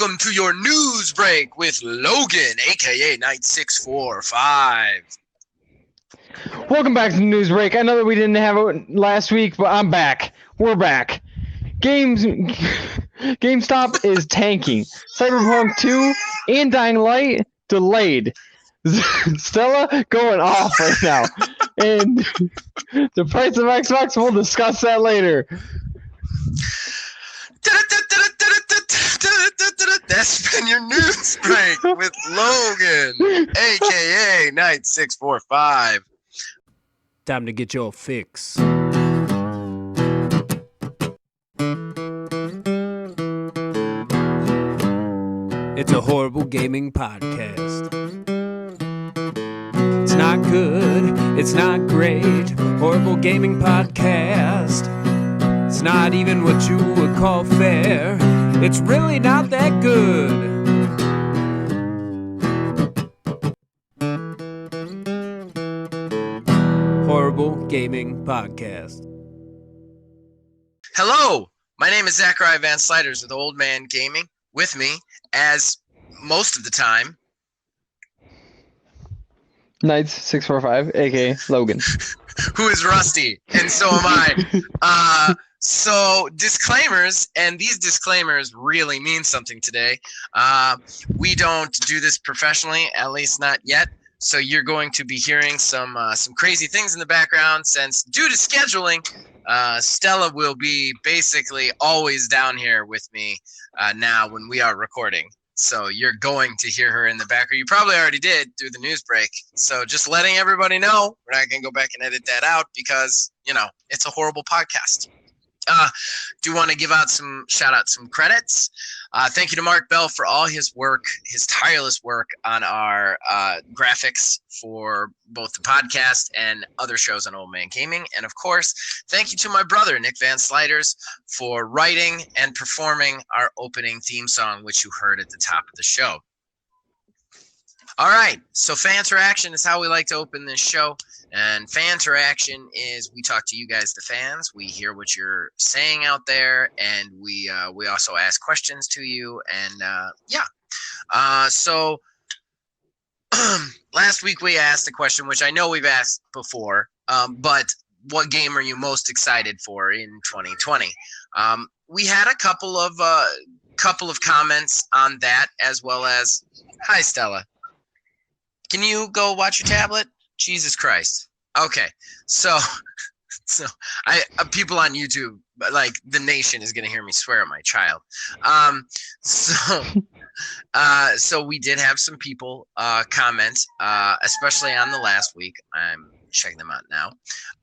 welcome to your news break with Logan, aka Night 645. Welcome back to the news break. I know that we didn't have it last week, but I'm back. We're back. GameStop is tanking. Cyberpunk 2 and Dying Light delayed. Stella going off right now. And the price of Xbox, we'll discuss that later. That's been your news break with Logan, aka Night 645. Time to get your fix. It's a horrible gaming podcast. It's not good, it's not great. Horrible gaming podcast. It's not even what you would call fair. It's really not that good. Horrible Gaming Podcast. Hello, my name is Zachariah Van Sliders with Old Man Gaming. With me, as most of the time, Knights 645, aka Logan. who is Rusty, and so am I. So disclaimers, and these disclaimers really mean something today. We don't do this professionally, at least not yet. So you're going to be hearing some crazy things in the background, since due to scheduling, Stella will be basically always down here with me now when we are recording. So you're going to hear her in the background. You probably already did through the news break. So just letting everybody know, we're not going to go back and edit that out because, it's a horrible podcast. Do want to give out some credits. Thank you to Mark Bell for all his work, his tireless work on our graphics for both the podcast and other shows on Old Man Gaming. And of course, thank you to my brother, Nick Van Sliders, for writing and performing our opening theme song, which you heard at the top of the show. All right, so fan interaction is how we like to open this show. And fan interaction is we talk to you guys, the fans. We hear what you're saying out there, and we also ask questions to you. And so last week we asked a question, which I know we've asked before, but what game are you most excited for in 2020? We had a couple of comments on that, as well as, hi, Stella. Can you go watch your tablet? Jesus Christ. Okay. So people on YouTube, like the nation is going to hear me swear at my child. So we did have some people comment, especially on the last week. I'm checking them out now.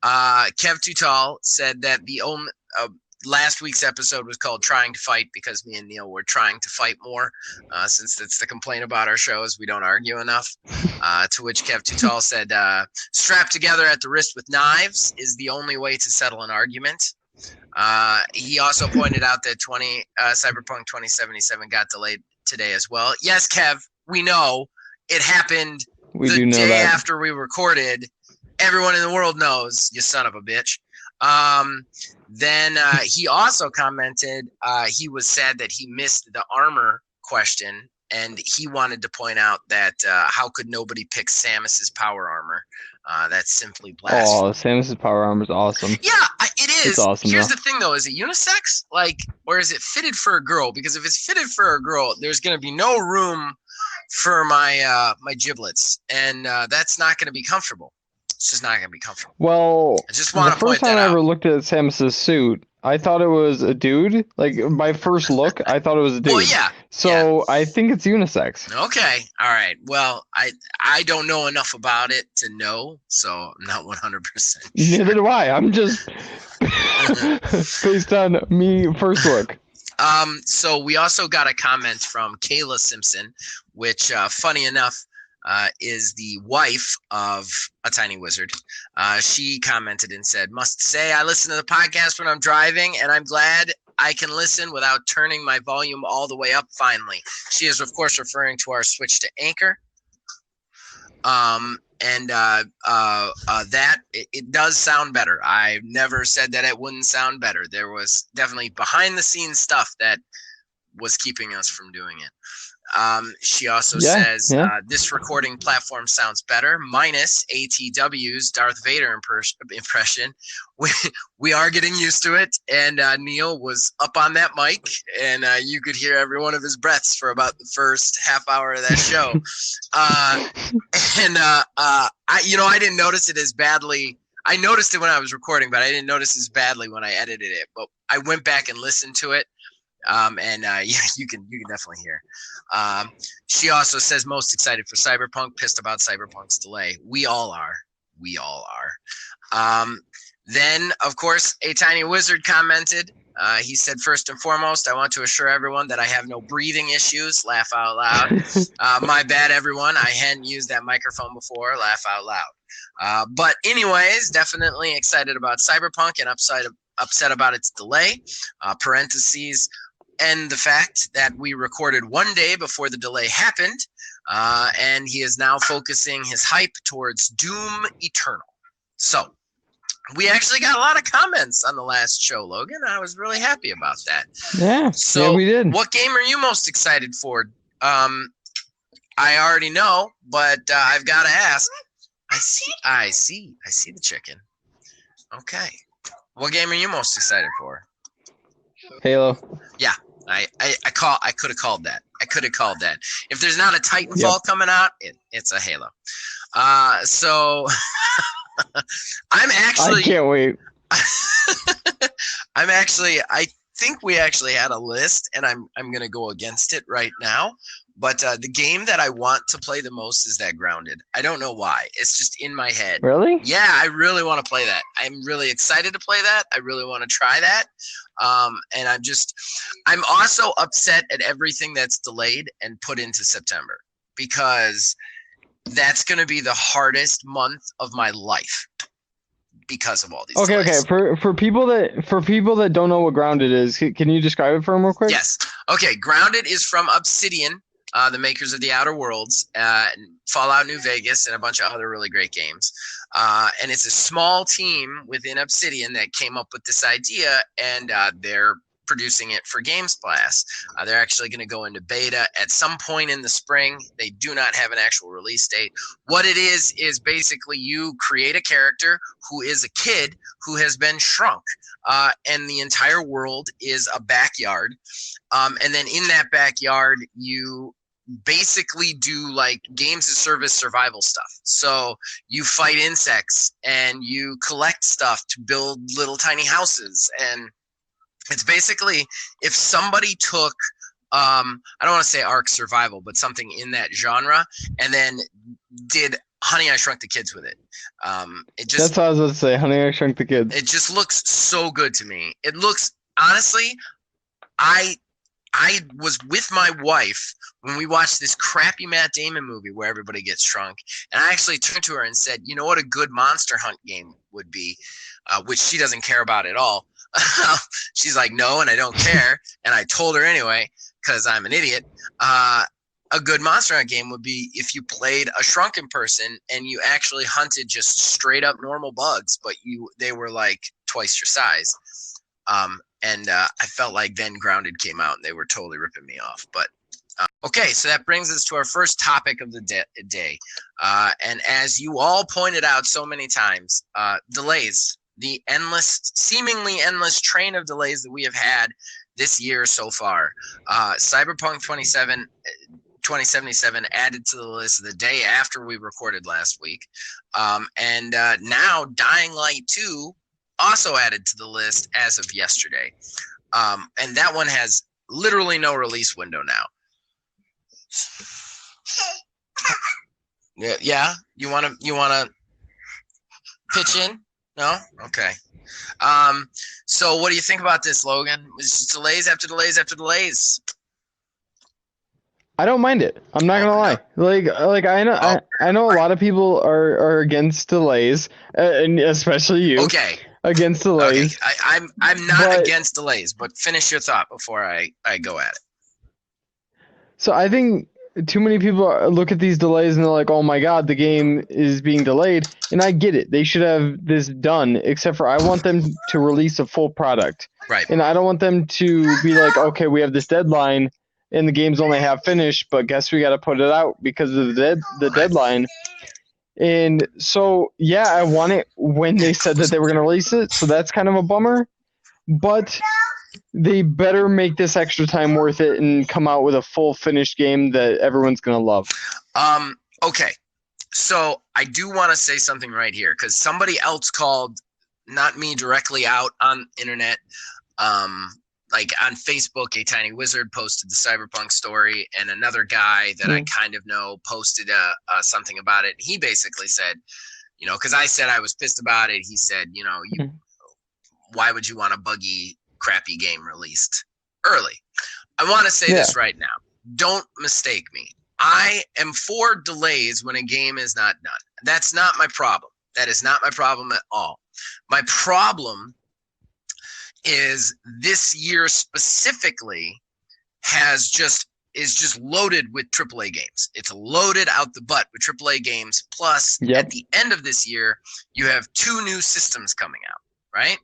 Kev Tutal said that the only last week's episode was called Trying to Fight because me and Neil were trying to fight more, since that's the complaint about our show is we don't argue enough. To which Kev Tutal said, strapped together at the wrist with knives is the only way to settle an argument. He also pointed out that Cyberpunk 2077 got delayed today as well. Yes, Kev, we know. It happened the day after we recorded. Everyone in the world knows, you son of a bitch. Then he also commented he was sad that he missed the armor question, and he wanted to point out that how could nobody pick Samus's power armor? That's simply blasphemy. Oh, Samus's power armor is awesome. Yeah, it is. It's awesome. Here's the thing, though: is it unisex, or is it fitted for a girl? Because if it's fitted for a girl, there's going to be no room for my giblets, and that's not going to be comfortable. It's just not going to be comfortable. Well, I just want to point that out. The first time I ever looked at Samus's suit, I thought it was a dude. Like, my first look, I thought it was a dude. Well, yeah. So, yeah. I think it's unisex. Okay. All right. Well, I don't know enough about it to know, so I'm not 100% sure. Neither do I. I'm just based on me first look. So we also got a comment from Kayla Simpson, which, funny enough, is the wife of a tiny wizard. She commented and said, must say I listen to the podcast when I'm driving, and I'm glad I can listen without turning my volume all the way up finally. She is, of course, referring to our switch to Anchor. That it does sound better. I've never said that it wouldn't sound better. There was definitely behind the scenes stuff that was keeping us from doing it. She also says this recording platform sounds better, minus ATW's Darth Vader impression. We are getting used to it, and Neil was up on that mic, and you could hear every one of his breaths for about the first half hour of that show. I didn't notice it as badly. I noticed it when I was recording, but I didn't notice as badly when I edited it. But I went back and listened to it. You can definitely hear. She also says most excited for Cyberpunk, pissed about Cyberpunk's delay. We all are. Then, of course, A Tiny Wizard commented. He said, first and foremost, I want to assure everyone that I have no breathing issues. Laugh out loud. My bad, everyone. I hadn't used that microphone before. Laugh out loud. But anyways, definitely excited about Cyberpunk and upset about its delay. Parentheses. And the fact that we recorded one day before the delay happened, and he is now focusing his hype towards Doom Eternal. So we actually got a lot of comments on the last show, Logan. I was really happy about that. Yeah, so we did. What game are you most excited for? I already know, but I've got to ask. I see the chicken. Okay. What game are you most excited for? Halo. Yeah. I could have called that. If there's not a Titanfall coming out, it's a Halo. So I'm actually. I can't wait. I think we actually had a list, and I'm gonna go against it right now. But the game that I want to play the most is that Grounded. I don't know why. It's just in my head. Really? Yeah, I really want to play that. I'm really excited to play that. I really want to try that. And I'm also upset at everything that's delayed and put into September, because that's going to be the hardest month of my life because of all these delays. Okay. For people that don't know what Grounded is, can you describe it for them real quick? Yes. Okay. Grounded is from Obsidian, the makers of the Outer Worlds, Fallout New Vegas, and a bunch of other really great games. And it's a small team within Obsidian that came up with this idea, and they're producing it for Gamestops. They're actually going to go into beta at some point in the spring. They do not have an actual release date. What it is basically you create a character who is a kid who has been shrunk, and the entire world is a backyard. And then in that backyard, you basically do like games of service survival stuff. So you fight insects and you collect stuff to build little tiny houses. And it's basically, if somebody took I don't want to say Ark Survival, but something in that genre, and then did Honey, I Shrunk the Kids with it. That's what I was going to say, Honey, I Shrunk the Kids. It just looks so good to me. It looks, honestly, I was with my wife when we watched this crappy Matt Damon movie where everybody gets shrunk, and I actually turned to her and said, you know what a good Monster Hunt game would be, which she doesn't care about at all. She's like, no, and I don't care. And I told her anyway, because I'm an idiot. A good Monster Hunt game would be if you played a shrunken person and you actually hunted just straight up normal bugs, but they were like twice your size. And I felt like then Grounded came out and they were totally ripping me off. But okay, so that brings us to our first topic of the day. And as you all pointed out so many times, delays. The seemingly endless train of delays that we have had this year so far. Cyberpunk 2077 added to the list the day after we recorded last week. And now Dying Light 2 also added to the list as of yesterday. And that one has literally no release window now. Yeah, you wanna pitch in? No? Okay. So what do you think about this, Logan? It's just delays after delays after delays. I don't mind it. I'm not gonna lie. Like I know a lot of people are against delays, and especially you. Okay. Against delays. Okay. I'm not against delays, but finish your thought before I go at it. So I think too many people look at these delays and they're like, "Oh my God, the game is being delayed." And I get it; they should have this done. Except for I want them to release a full product, Right. and I don't want them to be like, "Okay, we have this deadline, and the game's only half finished, but guess we got to put it out because of the deadline." And so, yeah, I want it when they said that they were going to release it. So that's kind of a bummer. But they better make this extra time worth it and come out with a full finished game that everyone's going to love. Okay. So I do want to say something right here because somebody else called, not me directly, out on internet. Like on Facebook, A Tiny Wizard posted the Cyberpunk story, and another guy that I kind of know posted something about it. He basically said, you know, because I said I was pissed about it. He said, you know, why would you want a buggy, crappy game released early? I want to say this right now. Don't mistake me. I am for delays when a game is not done. That's not my problem. That is not my problem at all. My problem is this year specifically is just loaded with AAA games. It's loaded out the butt with AAA games. Plus, at the end of this year, you have 2 new systems coming out, right?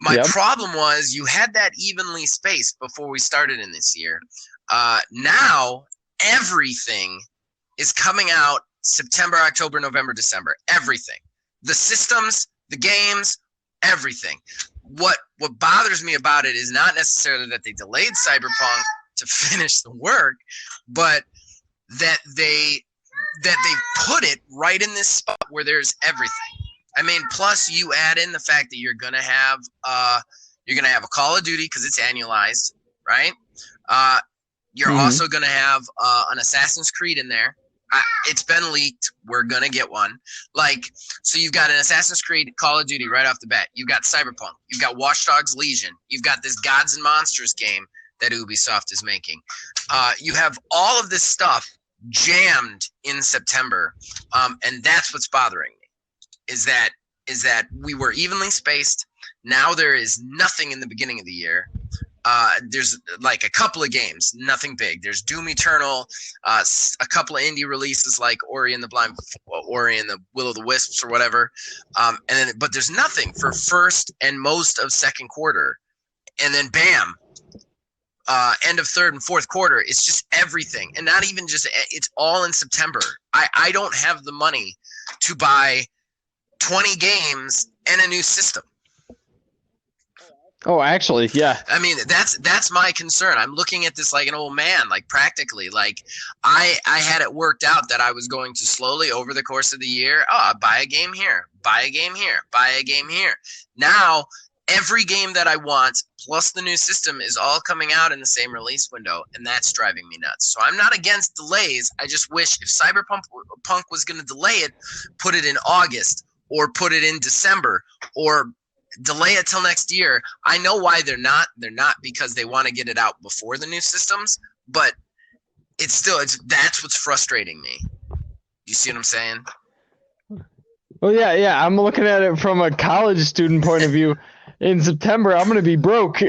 My problem was you had that evenly spaced before we started in this year. Now, everything is coming out September, October, November, December. Everything. The systems, the games, everything. What bothers me about it is not necessarily that they delayed Cyberpunk to finish the work, but that they put it right in this spot where there's everything. I mean, plus you add in the fact that you're gonna have a Call of Duty because it's annualized, right? You're also gonna have an Assassin's Creed in there. It's been leaked. We're gonna get one. Like, so you've got an Assassin's Creed, Call of Duty right off the bat. You've got Cyberpunk. You've got Watch Dogs Legion. You've got this Gods and Monsters game that Ubisoft is making. You have all of this stuff jammed in September, and that's what's bothering me. Is that we were evenly spaced. Now there is nothing in the beginning of the year. There's like a couple of games, nothing big. There's Doom Eternal, a couple of indie releases like Ori and the Will of the Wisps or whatever. But there's nothing for first and most of second quarter. And then bam, end of third and fourth quarter. It's just everything. And not even just, it's all in September. I don't have the money to buy 20 games and a new system. Oh, actually, yeah. I mean, that's my concern. I'm looking at this like an old man, like practically. Like I had it worked out that I was going to slowly over the course of the year, buy a game here, buy a game here, buy a game here. Now, every game that I want, plus the new system, is all coming out in the same release window, and that's driving me nuts. So I'm not against delays. I just wish if Cyberpunk was going to delay it, put it in August or put it in December or delay it till next year. I know why they're not. They're not because they want to get it out before the new systems, but that's what's frustrating me. You see what I'm saying? Well, yeah. I'm looking at it from a college student point of view. In September, I'm going to be broke.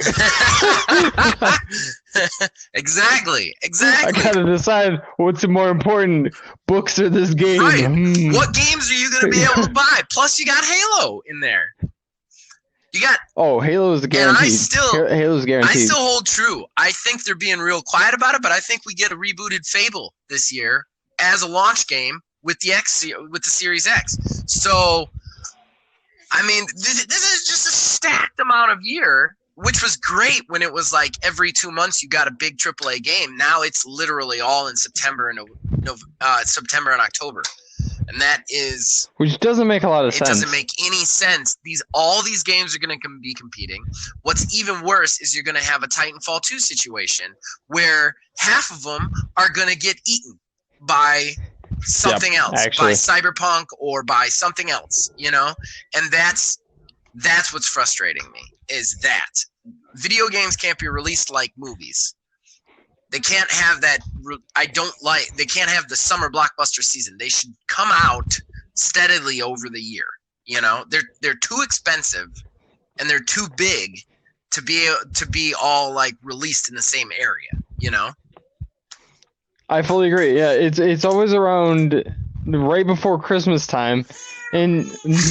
Exactly. I got to decide what's more important, books or this game. Right. What games are you going to be able to buy? Plus, you got Halo in there. You got Halo is guaranteed. Halo's guaranteed. I still hold true. I think they're being real quiet about it, but I think we get a rebooted Fable this year as a launch game with the Series X. So, I mean, this is just a stacked amount of year, which was great when it was like every 2 months you got a big AAA game. Now it's literally all in September and October. And that is, which doesn't make a lot of sense. It doesn't make any sense. All these games are going to be competing. What's even worse is you're going to have a Titanfall 2 situation where half of them are going to get eaten by something else, actually. By Cyberpunk or by something else, you know? And that's what's frustrating me, is that video games can't be released like movies. They can't have that. They can't have the summer blockbuster season. They should come out steadily over the year. You know, they're too expensive and they're too big to be all like released in the same area. You know. I fully agree. Yeah, it's always around right before Christmas time, and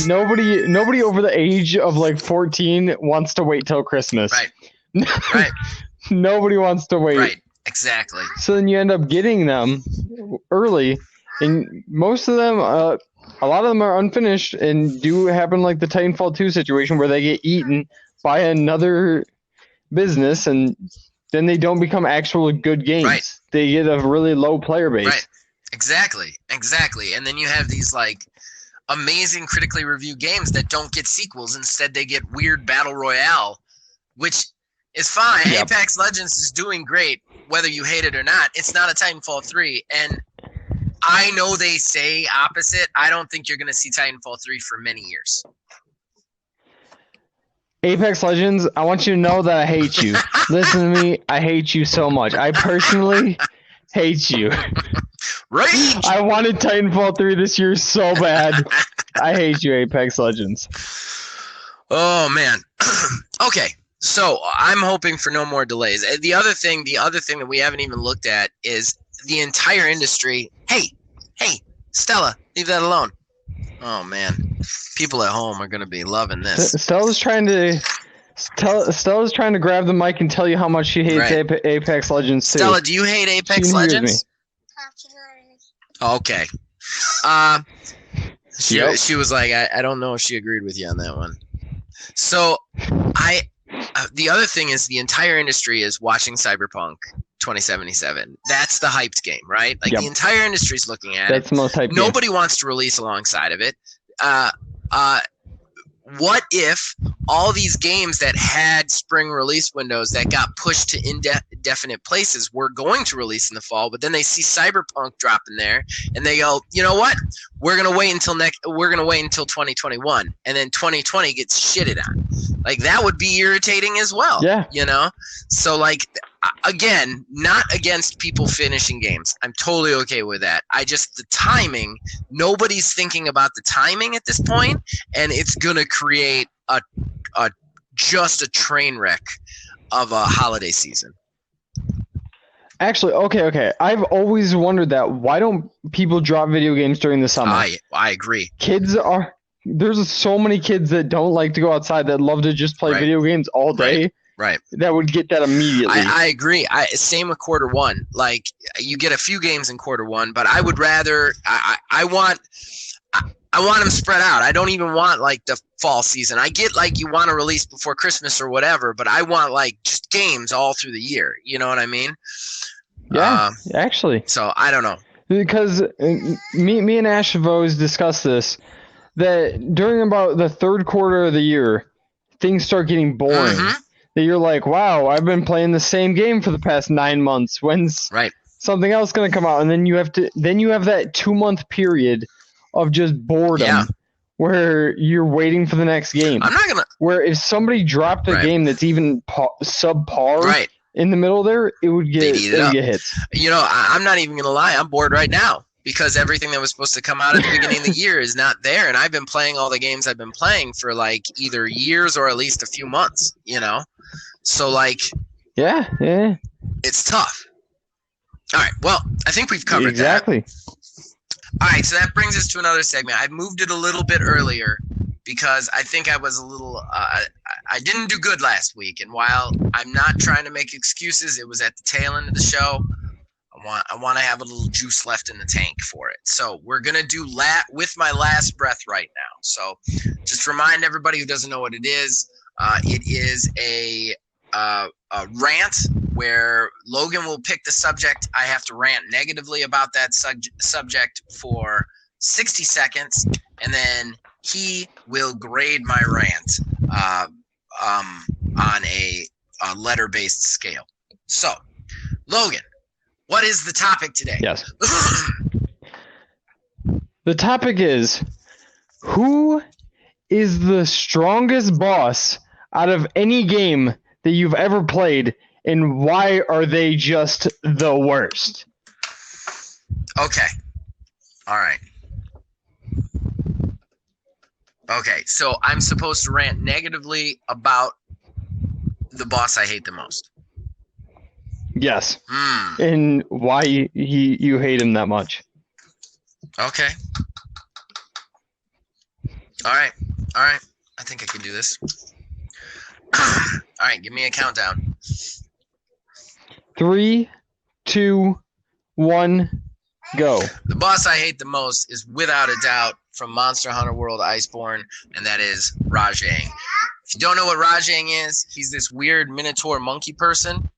nobody over the age of like 14 wants to wait till Christmas. Right. Right. Nobody wants to wait. Right. Exactly. So then you end up getting them early, and most of them, a lot of them are unfinished and do happen like the Titanfall 2 situation where they get eaten by another business, and then they don't become actual good games. Right. They get a really low player base. Right. Exactly. And then you have these like amazing critically reviewed games that don't get sequels. Instead, they get weird battle royale, which is fine. Yep. Apex Legends is doing great, whether you hate it or not. It's not a Titanfall 3, and I know they say opposite. I don't think you're going to see Titanfall 3 for many years. Apex Legends, I want you to know that I hate you. Listen to me, I hate you so much. I personally hate you. Right? I wanted Titanfall 3 this year so bad. I hate you, Apex Legends. Oh, man. Okay. So I'm hoping for no more delays. The other thing that we haven't even looked at is the entire industry. Hey, Stella, leave that alone. Oh man, people at home are gonna be loving this. Stella's trying to grab the mic and tell you how much she hates Apex Legends too. Stella, do you hate Apex Legends? Okay. She was like, I don't know if she agreed with you on that one. So the other thing is the entire industry is watching Cyberpunk 2077. That's the hyped game, right? Like the entire industry's looking at it. That's the most hyped Nobody wants to release alongside of it. What if all these games that had spring release windows that got pushed to indefinite places were going to release in the fall, but then they see Cyberpunk drop in there and they go, you know what? We're gonna wait until 2021, and then 2020 gets shitted on. Like that would be irritating as well. Yeah. You know? So like again, not against people finishing games. I'm totally okay with that. The timing, nobody's thinking about the timing at this point, and it's going to create just a train wreck of a holiday season. Actually, okay. I've always wondered that. Why don't people drop video games during the summer? I agree. There's so many kids that don't like to go outside that love to just play video games all day. Right. That would get that immediately. I agree. Same with quarter one. Like you get a few games in quarter one, but I would rather I want them spread out. I don't even want like the fall season. I get like you want to release before Christmas or whatever, but I want like just games all through the year. You know what I mean? Yeah, actually. So I don't know. Because me and Ash have always discussed this, that during about the third quarter of the year, things start getting boring. Mm-hmm. That you're like, wow, I've been playing the same game for the past 9 months. When's something else going to come out? And then you have that 2-month period of just boredom where you're waiting for the next game. I'm not gonna. Where if somebody dropped a game that's even subpar in the middle there, it would get hits. You know, I'm not even gonna lie. I'm bored right now because everything that was supposed to come out at the beginning of the year is not there, and I've been playing all the games I've been playing for like either years or at least a few months. You know. So, like, yeah, it's tough. All right, well, I think we've covered exactly. that. All right, so that brings us to another segment. I moved it a little bit earlier because I think I was a little I didn't do good last week, and while I'm not trying to make excuses, it was at the tail end of the show. I want to have a little juice left in the tank for it. So we're going to do with my last breath right now. So just remind everybody who doesn't know what it is a rant where Logan will pick the subject. I have to rant negatively about that subject for 60 seconds, and then he will grade my rant on a letter-based scale. So, Logan, what is the topic today? Yes. The topic is, who is the strongest boss out of any game that you've ever played, and why are they just the worst? Okay. All right. Okay, so I'm supposed to rant negatively about the boss I hate the most. Yes. Hmm. And why you hate him that much? Okay. All right. I think I can do this. All right, give me a countdown. 3, 2, 1, go. The boss I hate the most is without a doubt from Monster Hunter World Iceborne, and that is Rajang. If you don't know what Rajang is, he's this weird minotaur monkey person.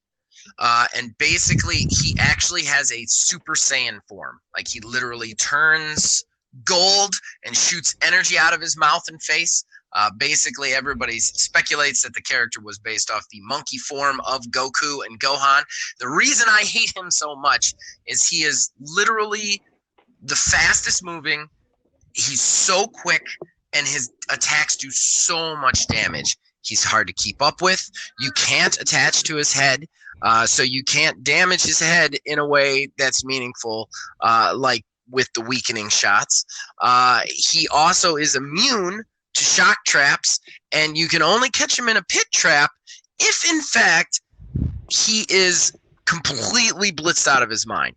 And basically, he actually has a Super Saiyan form. Like, he literally turns gold and shoots energy out of his mouth and face. Basically, everybody speculates that the character was based off the monkey form of Goku and Gohan. The reason I hate him so much is he is literally the fastest moving. He's so quick, and his attacks do so much damage. He's hard to keep up with. You can't attach to his head, so you can't damage his head in a way that's meaningful, like with the weakening shots. He also is immune to shock traps, and you can only catch him in a pit trap if, in fact, he is completely blitzed out of his mind.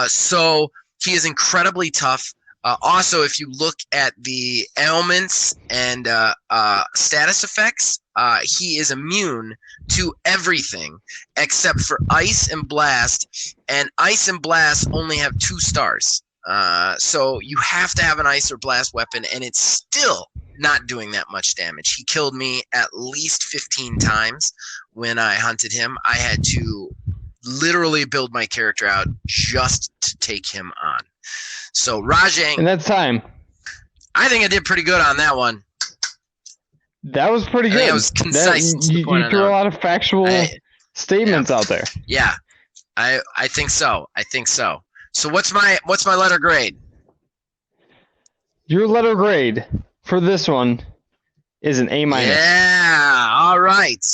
So he is incredibly tough. Also, if you look at the ailments and status effects, he is immune to everything except for Ice and Blast, and Ice and Blast only have 2 stars. So you have to have an Ice or Blast weapon, and it's still not doing that much damage. He killed me at least 15 times when I hunted him. I had to literally build my character out just to take him on. So Rajang, And that's time. I think I did pretty good on that one. That was pretty I good. think I was concise. to the You point on threw that a one. lot of factual statements out there. Yeah, I think so. So what's my letter grade? Your letter grade for this one is an A-. Yeah. All right.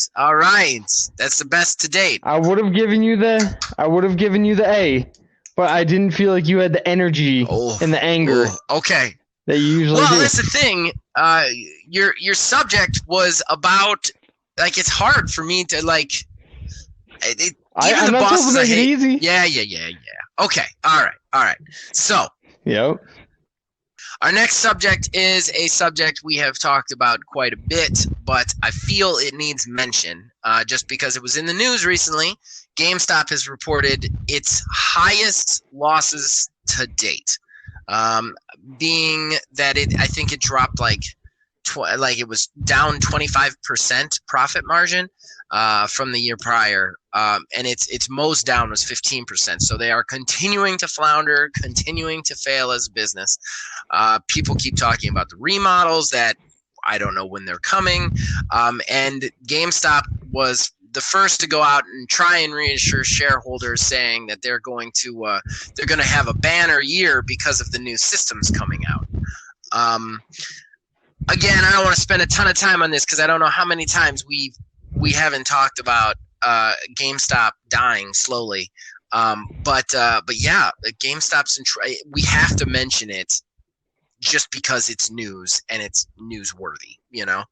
That's the best to date. I would have given you the A, but I didn't feel like you had the energy and the anger Okay. that you usually Well, do. that's the thing. Your subject was about, like, it's hard for me to like. I'm not supposed to make it easy. Yeah. Okay. All right. So Yep. our next subject is a subject we have talked about quite a bit, but I feel it needs mention just because it was in the news recently. GameStop has reported its highest losses to date, being that I think it dropped like it was down 25% profit margin from the year prior, and its most down was 15%. So they are continuing to flounder, continuing to fail as a business. People keep talking about the remodels that I don't know when they're coming, and GameStop was the first to go out and try and reassure shareholders, saying that they're going to have a banner year because of the new systems coming out. Again, I don't want to spend a ton of time on this because I don't know how many times we haven't talked about GameStop dying slowly. But yeah, GameStop's we have to mention it just because it's news and it's newsworthy, you know.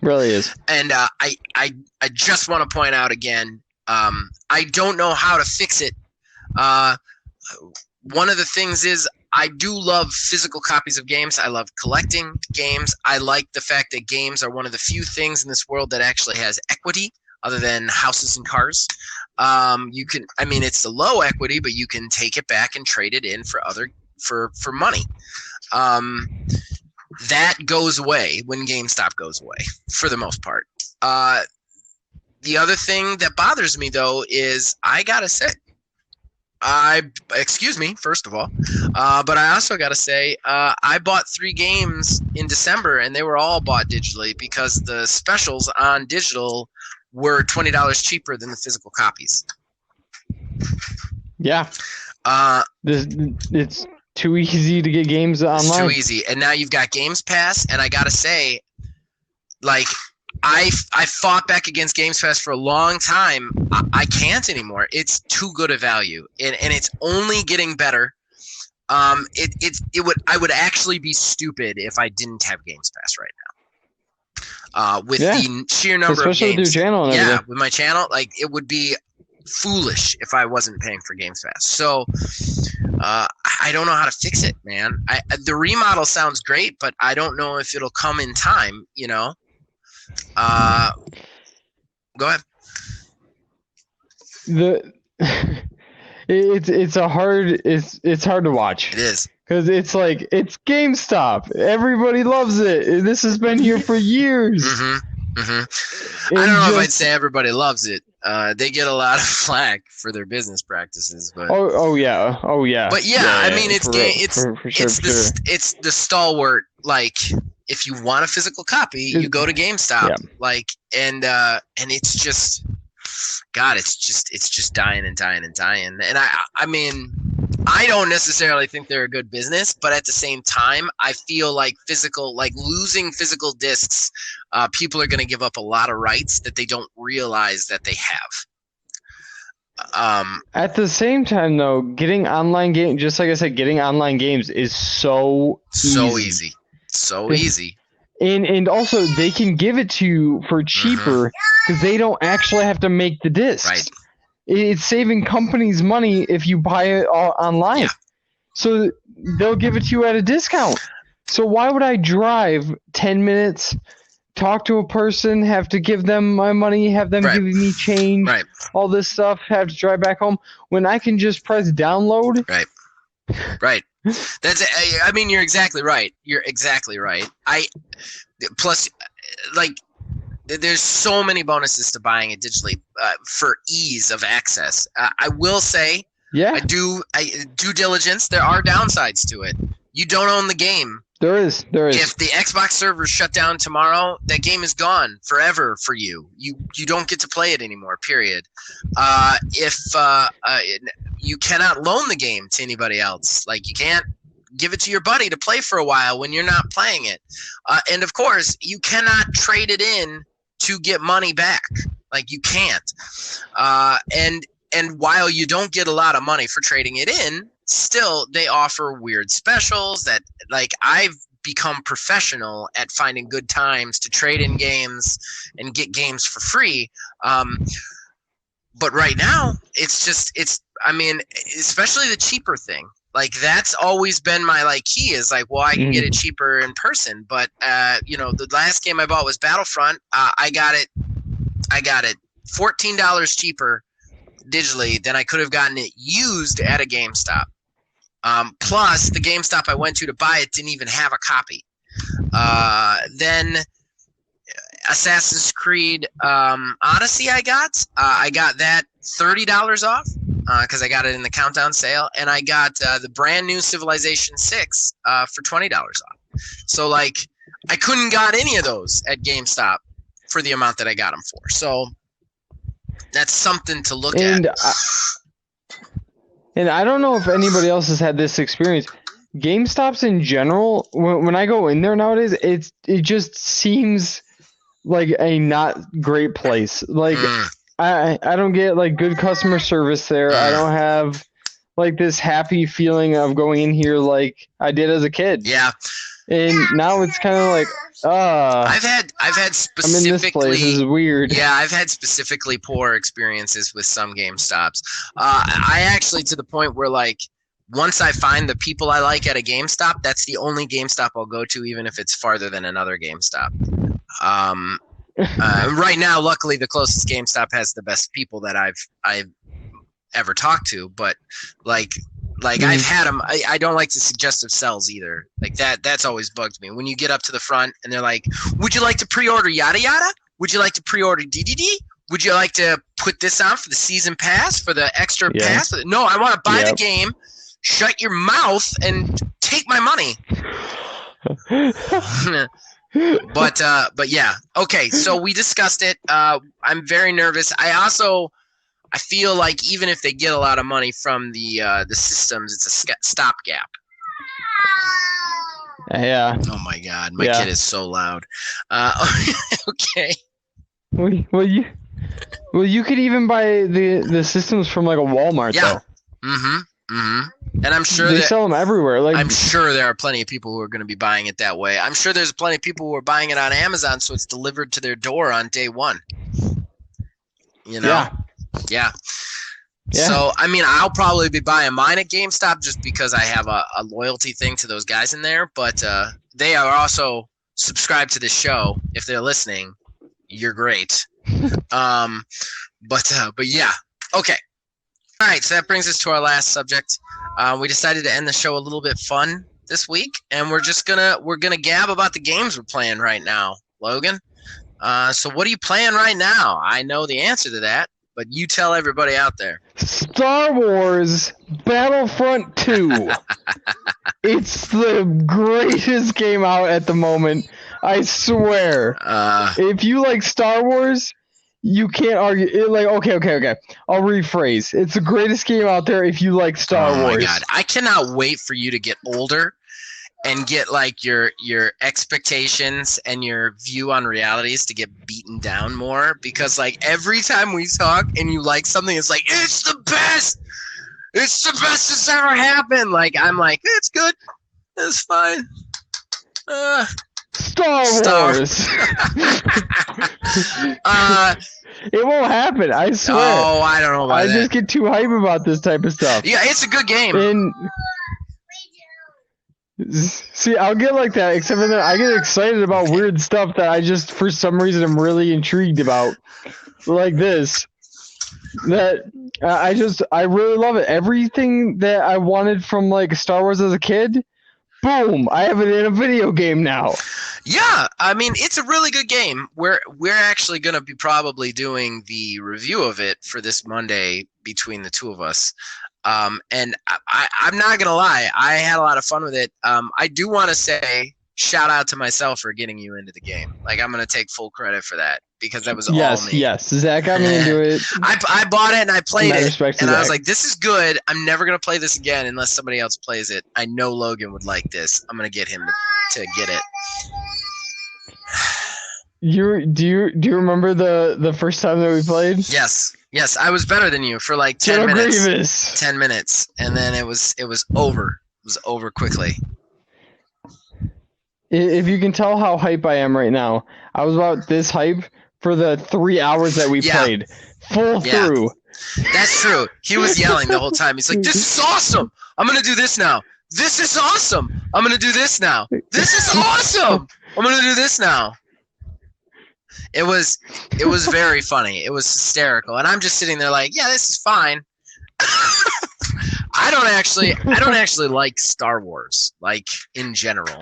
Really is. And I just want to point out again, I don't know how to fix it. One of the things is I do love physical copies of games. I love collecting games. I like the fact that games are one of the few things in this world that actually has equity other than houses and cars. It's the low equity, but you can take it back and trade it in for money. That goes away when GameStop goes away, for the most part. The other thing that bothers me, though, is I gotta say, excuse me, first of all, but I also gotta say, I bought 3 games in December, and they were all bought digitally because the specials on digital were $20 cheaper than the physical copies. Yeah. It's too easy to get games online. It's too easy. And now you've got Games Pass, and I gotta say, like, I fought back against Games Pass for a long time. I can't anymore. It's too good a value, and it's only getting better. I would actually be stupid if I didn't have Games Pass right now. With the sheer number especially of games, with your channel and everything. with my channel, like, it would be foolish if I wasn't paying for Games Pass. So I don't know how to fix it, man. The remodel sounds great, but I don't know if it'll come in time. Go ahead. It's hard to watch. It is. Because it's like, it's GameStop. Everybody loves it. This has been here for years. Mm-hmm. Mm-hmm. I don't know if I'd say everybody loves it. They get a lot of flack for their business practices, but oh yeah. But I mean, it's the stalwart. Like, if you want a physical copy, you go to GameStop. Yeah. Like, and it's just, God, it's just dying and dying and dying. And I mean, I don't necessarily think they're a good business, but at the same time, I feel like losing physical discs, people are going to give up a lot of rights that they don't realize that they have. At the same time, though, getting online games, just like I said, getting online games is so easy. So easy. And also, they can give it to you for cheaper because they don't actually have to make the discs. Right. It's saving companies money if you buy it all online. Yeah. So they'll give it to you at a discount. So why would I drive 10 minutes, talk to a person, have to give them my money, have them give me change, all this stuff, have to drive back home, when I can just press download? Right. I mean, you're exactly right. Plus, like, there's so many bonuses to buying it digitally for ease of access. I will say, due diligence, there are downsides to it. You don't own the game. There is. If the Xbox servers shut down tomorrow, that game is gone forever for you. You don't get to play it anymore, period. If you cannot loan the game to anybody else. Like, you can't give it to your buddy to play for a while when you're not playing it. And of course, you cannot trade it in to get money back. Like, you can't. And while you don't get a lot of money for trading it in, still they offer weird specials that, like, I've become professional at finding good times to trade in games and get games for free. But right now, I mean, especially the cheaper thing. Like, that's always been my key is like, well, I can get it cheaper in person. But the last game I bought was Battlefront. I got it $14 cheaper digitally than I could have gotten it used at a GameStop. Plus, the GameStop I went to buy it didn't even have a copy. Then Assassin's Creed Odyssey I got that $30 off because I got it in the countdown sale, and I got the brand new Civilization 6 for $20 off. So, like, I couldn't got any of those at GameStop for the amount that I got them for. So that's something to look at. And I don't know if anybody else has had this experience. GameStops in general, when I go in there nowadays, it just seems like a not great place. Like, I don't get like good customer service there. I don't have like this happy feeling of going in here like I did as a kid. Yeah. And now it's kind of like, I've had specifically. I'm in this place. This is weird. Yeah, I've had specifically poor experiences with some GameStops. I actually, to the point where, like, once I find the people I like at a GameStop, that's the only GameStop I'll go to, even if it's farther than another GameStop. Right now, luckily, the closest GameStop has the best people that I've ever talked to. But like I've had them. I don't like the suggestive sells either. Like that's always bugged me. When you get up to the front and they're like, "Would you like to pre-order yada yada? Would you like to pre-order DDD? Would you like to put this on for the season pass, for the extra pass?" No, I want to buy the game. Shut your mouth and take my money. But yeah. Okay, so we discussed it. I'm very nervous. I feel like even if they get a lot of money from the systems, it's a stopgap. Yeah. Oh my God, my kid is so loud. Okay. Well, you could even buy the systems from like a Walmart though. And I'm sure they sell them everywhere. Like, I'm sure there are plenty of people who are going to be buying it that way. I'm sure there's plenty of people who are buying it on Amazon, so it's delivered to their door on day one. You know? Yeah. Yeah. So, I mean, I'll probably be buying mine at GameStop just because I have a loyalty thing to those guys in there. But they are also subscribed to the show. If they're listening, you're great. But yeah. Okay. All right. So that brings us to our last subject. We decided to end the show a little bit fun this week, and we're gonna gab about the games we're playing right now, Logan. So what are you playing right now? I know the answer to that, but you tell everybody out there. Star Wars Battlefront 2. It's the greatest game out at the moment. I swear. If you like Star Wars, you can't argue. Okay. I'll rephrase. It's the greatest game out there if you like Star Wars. Oh my god. I cannot wait for you to get older and get like your expectations and your view on realities to get beaten down more, because like every time we talk and you like something, it's like, it's the best that's ever happened. Like I'm like, it's good, it's fine. Star Wars. It won't happen, I swear. Oh, I don't know about I that. just get too hype about this type of stuff. Yeah, it's a good game. And see, I'll get like that, except for that I get excited about weird stuff that I just, for some reason, I'm really intrigued about. Like this. That I really love it. Everything that I wanted from like Star Wars as a kid, boom, I have it in a video game now. Yeah, I mean, it's a really good game. We're actually going to be probably doing the review of it for this Monday between the two of us. And I'm not going to lie, I had a lot of fun with it. I do want to say shout out to myself for getting you into the game. Like, I'm going to take full credit for that, because that was all me. Yes, Zach got me into it. I bought it and I played it, and I was Zach. like, this is good. I'm never going to play this again unless somebody else plays it. I know Logan would like this. I'm going to get him to get it. Do you remember the first time that we played? Yes, I was better than you for like 10 minutes. Grievous. 10 minutes, and then it was over. It was over quickly. If you can tell how hype I am right now, I was about this hype for the 3 hours that we played. Full through. That's true. He was yelling the whole time. He's like, this is awesome. I'm going to do this now. This is awesome. I'm going to do this now. This is awesome. I'm going to do this now. It was very funny. It was hysterical. And I'm just sitting there like, yeah, this is fine. I don't actually like Star Wars, like in general.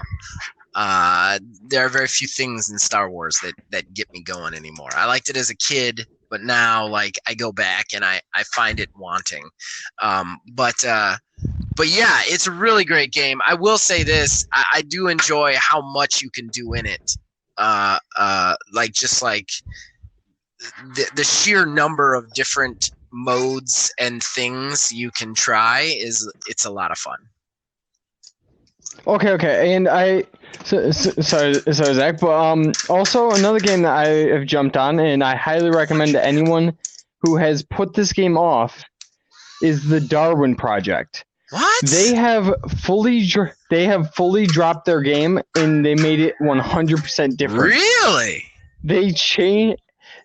There are very few things in Star Wars that get me going anymore. I liked it as a kid, but now like I go back and I find it wanting. But yeah, it's a really great game. I will say this, I do enjoy how much you can do in it. Like just like the sheer number of different modes and things you can try it's a lot of fun. Okay, and sorry Zach, but also another game that I have jumped on and I highly recommend to anyone who has put this game off is the Darwin Project. What? They have fully dropped their game and they made it 100% different. Really?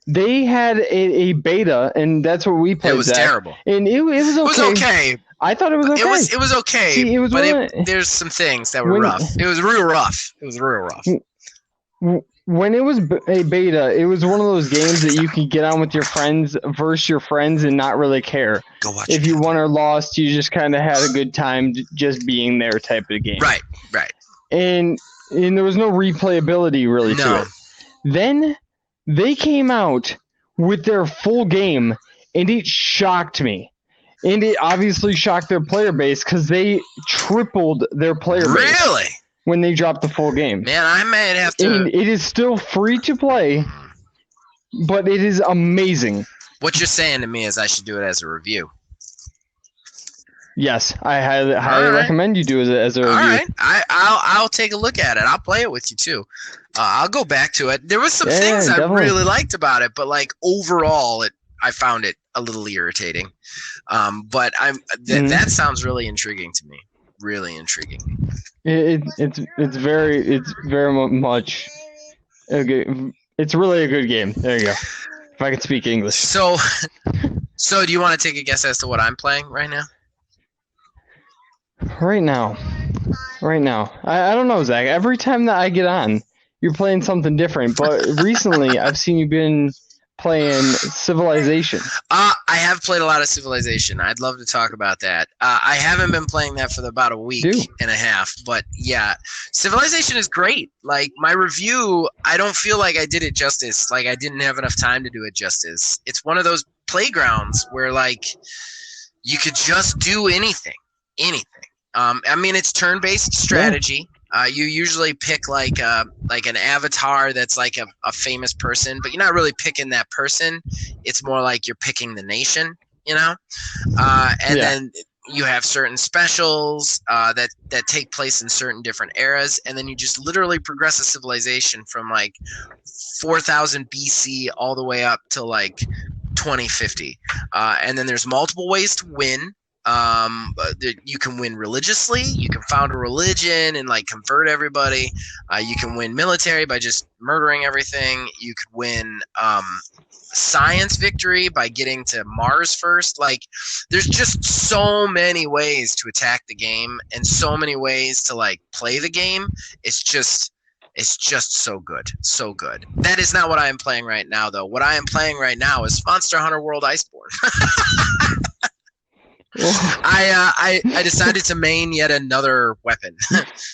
They had a beta, and that's what we played. It was terrible. And it was okay. It was okay. I thought it was okay. It was okay. See, there's some things that were rough. It was real rough. When it was a beta, it was one of those games that you could get on with your friends versus your friends and not really care. Go watch if you won or lost, you just kind of had a good time just being there type of game. Right. And there was no replayability really to it. Then they came out with their full game, and it shocked me. And it obviously shocked their player base because they tripled their player base. Really? When they dropped the full game. Man, I might have to. And it is still free to play, but it is amazing. What you're saying to me is I should do it as a review. Yes, I highly recommend you do it as a review. All right, I'll take a look at it. I'll play it with you too. I'll go back to it. There was some things definitely. I really liked about it, but like overall, I found it a little irritating. But that sounds really intriguing to me. Really intriguing. It's very much a good. It's really a good game. There you go. If I could speak English. So So, do you want to take a guess as to what I'm playing right now? Right now. I don't know, Zach. Every time that I get on, you're playing something different. But recently, I've seen you been playing Civilization. I have played a lot of Civilization. I'd love to talk about that. I haven't been playing that for about a week and a half, but yeah, Civilization is great. Like, my review, I don't feel like I did it justice. Like, I didn't have enough time to do it justice. It's one of those playgrounds where, like, you could just do anything. I mean, it's turn-based strategy. You usually pick like an avatar that's like a famous person, but you're not really picking that person. It's more like you're picking the nation, you know. Then you have certain specials that take place in certain different eras, and then you just literally progress a civilization from like 4,000 BC all the way up to like 2050, and then there's multiple ways to win. You can win religiously. You can found a religion and like convert everybody. You can win military by just murdering everything. You could win science victory by getting to Mars first. Like, there's just so many ways to attack the game and so many ways to like play the game. It's just so good. That is not what I am playing right now, though. What I am playing right now is Monster Hunter World Iceborne. I decided to main yet another weapon,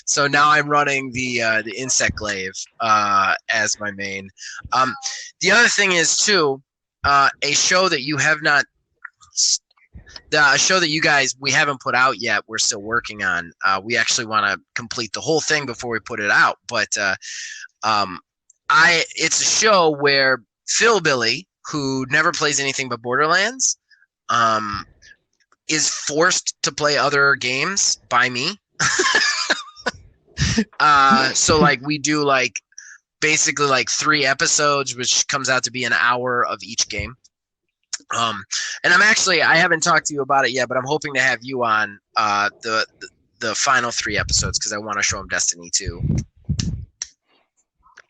so now I'm running the insect glaive as my main. The other thing is too, a show that you have not, the show that you guys we haven't put out yet. We're still working on. We actually want to complete the whole thing before we put it out, but it's a show where Phil Billy, who never plays anything but Borderlands, is forced to play other games by me. So like we do like basically like 3 episodes, which comes out to be an hour of each game. And I haven't talked to you about it yet, but I'm hoping to have you on the final 3 episodes because I want to show them Destiny 2.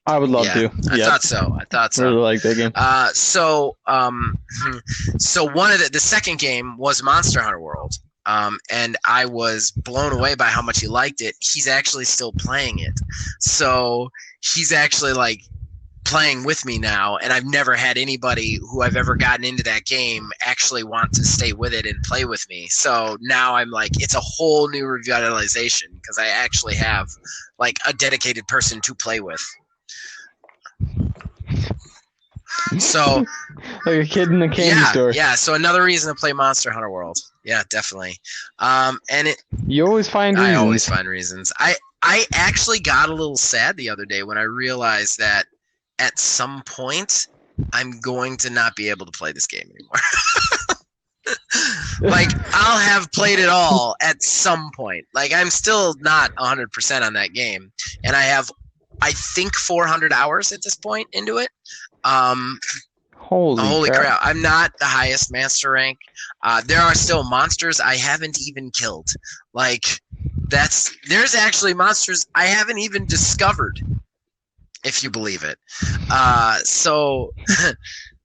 I would love to. I thought so. I really like that game. So one of the second game was Monster Hunter World. And I was blown away by how much he liked it. He's actually still playing it. So he's actually like playing with me now, and I've never had anybody who I've ever gotten into that game actually want to stay with it and play with me. So now I'm like, it's a whole new revitalization because I actually have like a dedicated person to play with. So like a kid in a candy store. Yeah, so another reason to play Monster Hunter World. Yeah, definitely. You always find reasons. I always find reasons. I actually got a little sad the other day when I realized that at some point I'm going to not be able to play this game anymore. Like, I'll have played it all at some point. Like, I'm still not 100% on that game, and I have, I think, 400 hours at this point into it. Holy crap. I'm not the highest master rank. There are still monsters I haven't even killed. Like, there's actually monsters I haven't even discovered, if you believe it. So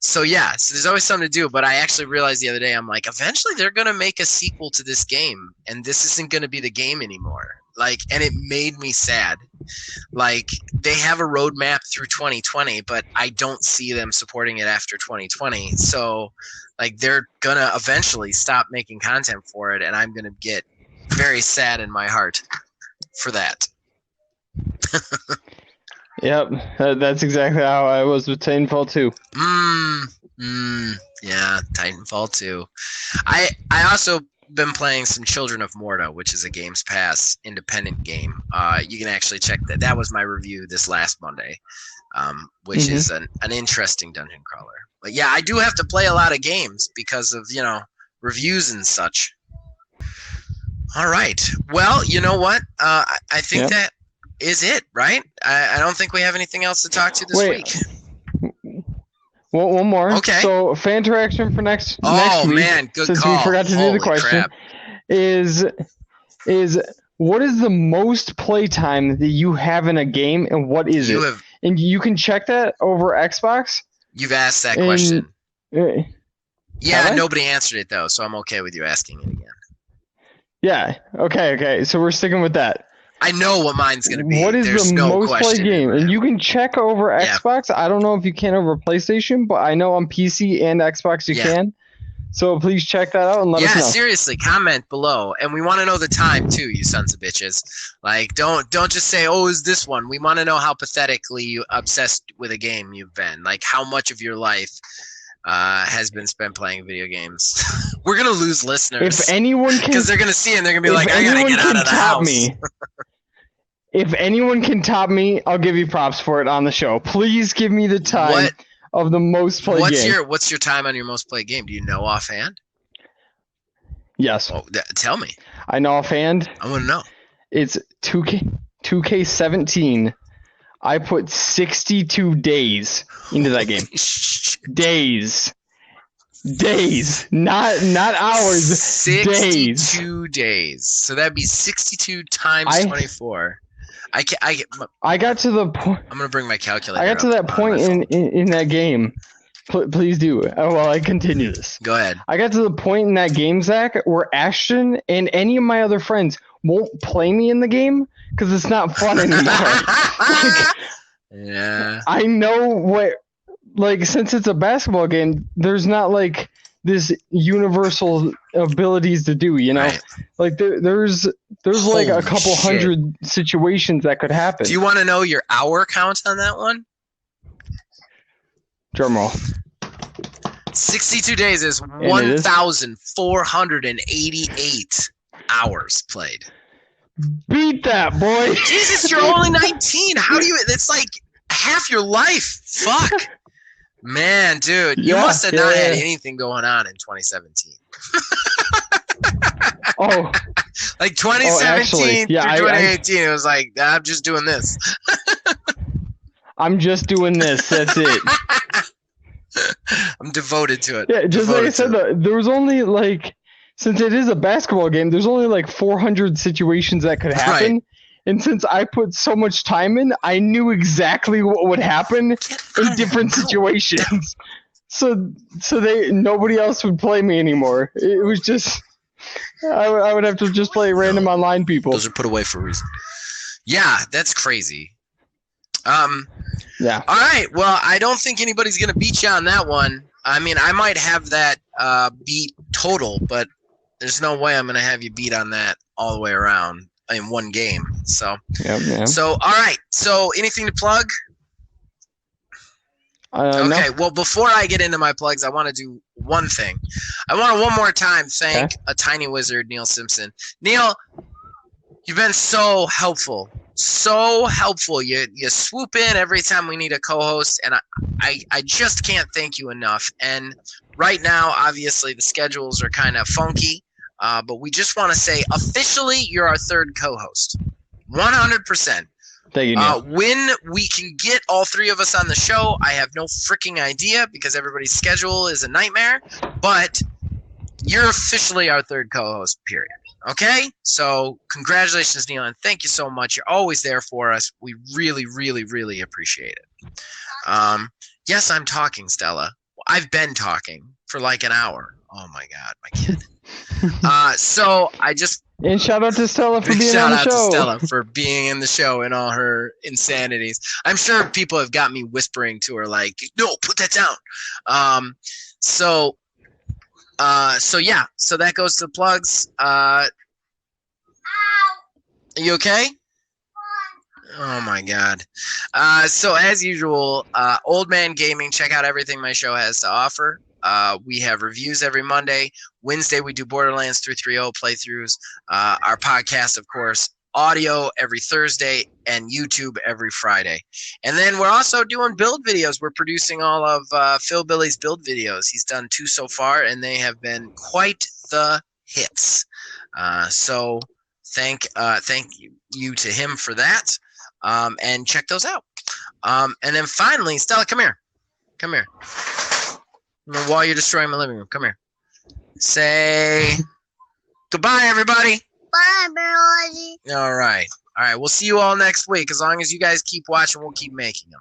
there's always something to do, but I actually realized the other day, I'm like, eventually they're going to make a sequel to this game, and this isn't going to be the game anymore. Like, and it made me sad. Like, they have a roadmap through 2020, but I don't see them supporting it after 2020. So, like, they're going to eventually stop making content for it, and I'm going to get very sad in my heart for that. Yep, that's exactly how I was with Titanfall 2. Yeah, Titanfall 2. I also been playing some Children of Morta, which is a Games Pass independent game. You can actually check that. That was my review this last Monday, which is an interesting dungeon crawler. But yeah, I do have to play a lot of games because of, reviews and such. All right. Well, you know what? I think that is it, right? I don't think we have anything else to talk to this week. Well, one more. Okay. So, fan interaction for next week. Oh, man, good since call. We forgot to do the question. Crap. Is what is the most playtime that you have in a game, and what is it? And you can check that over Xbox. You've asked that question. Yeah, Have I? nobody answered it though, so I'm okay with you asking it again. Yeah. Okay. So we're sticking with that. I know what mine's gonna be. What is There's the no most played question. game? And you can check over Yeah. Xbox. I don't know if you can over PlayStation, but I know on PC and Xbox you Yeah. can. So please check that out and let us know. Seriously, comment below, and we want to know the time too, you sons of bitches. Like, don't just say, "Oh, is this one?" We want to know how pathetically obsessed with a game you've been. Like, how much of your life has been spent playing video games. We're gonna lose listeners. If anyone can, because they're gonna see it and they're gonna be like, "I gotta get out of the house." Me, if anyone can top me, I'll give you props for it on the show. Please give me the time of the most played game. What's your time on your most played game? Do you know offhand? Yes. Oh, tell me. I know offhand. I want to know. It's 2K17. I put 62 days into that game. Days, not hours. 62 days. So that'd be 62 times 24. I got to the point. I'm gonna bring my calculator. I got to that point in that game. Please do. Oh, well, I continue this. Go ahead. I got to the point in that game, Zach, where Ashton and any of my other friends won't play me in the game because it's not fun anymore. Yeah. I know what, like, since it's a basketball game, there's not like this universal abilities to do, you know? Right. Like there's like a couple hundred situations that could happen. Do you want to know your hour count on that one? Drum roll. 62 days is 1,488 hours played. Beat that, boy. Jesus, you're only 19. How do you? It's like half your life. Fuck. Man, dude, you must have not had anything going on in 2017. Oh. Like 2017 through 2018, it was like, I'm just doing this. I'm just doing this. That's it. I'm devoted to it. Yeah, just like I said, there was only like, since it is a basketball game, there's only like 400 situations that could happen. Right. And since I put so much time in, I knew exactly what would happen in different situations. So nobody else would play me anymore. It was just, I would have to just play random online people. Those are put away for a reason. Yeah, that's crazy. Yeah. All right. Well, I don't think anybody's gonna beat you on that one. I mean, I might have that beat total, but there's no way I'm gonna have you beat on that all the way around in one game. So. Yeah. So all right. So anything to plug? Okay. No. Well, before I get into my plugs, I want to do one thing. I want to one more time thank a tiny wizard, Neil Simpson. Neil, you've been so helpful. So helpful. You swoop in every time we need a co-host, and I just can't thank you enough. And right now, obviously, the schedules are kind of funky, but we just want to say officially you're our third co-host. 100%. Thank you, Neil. When we can get all three of us on the show, I have no freaking idea because everybody's schedule is a nightmare, but you're officially our third co-host, period. Okay? So congratulations, Neil, and thank you so much. You're always there for us. We really, really, really appreciate it. Yes, I'm talking, Stella. I've been talking for like an hour. Oh, my God, my kid. So I just... And shout out to Stella for being on the show. Shout out to Stella for being in the show and all her insanities. I'm sure people have got me whispering to her like, no, put that down. So yeah, so that goes to the plugs. Are you okay? Oh my God. So as usual, Old Man Gaming, check out everything my show has to offer. We have reviews every Monday. Wednesday, we do Borderlands 330 playthroughs. Our podcast, of course, audio every Thursday, and YouTube every Friday. And then we're also doing build videos. We're producing all of Phil Billy's build videos. He's done 2 so far, and they have been quite the hits. So thank you to him for that. And check those out. And then finally, Stella, come here. Come here. While you're destroying my living room, come here. Say goodbye, everybody. Bye, everybody. All right. We'll see you all next week. As long as you guys keep watching, we'll keep making them.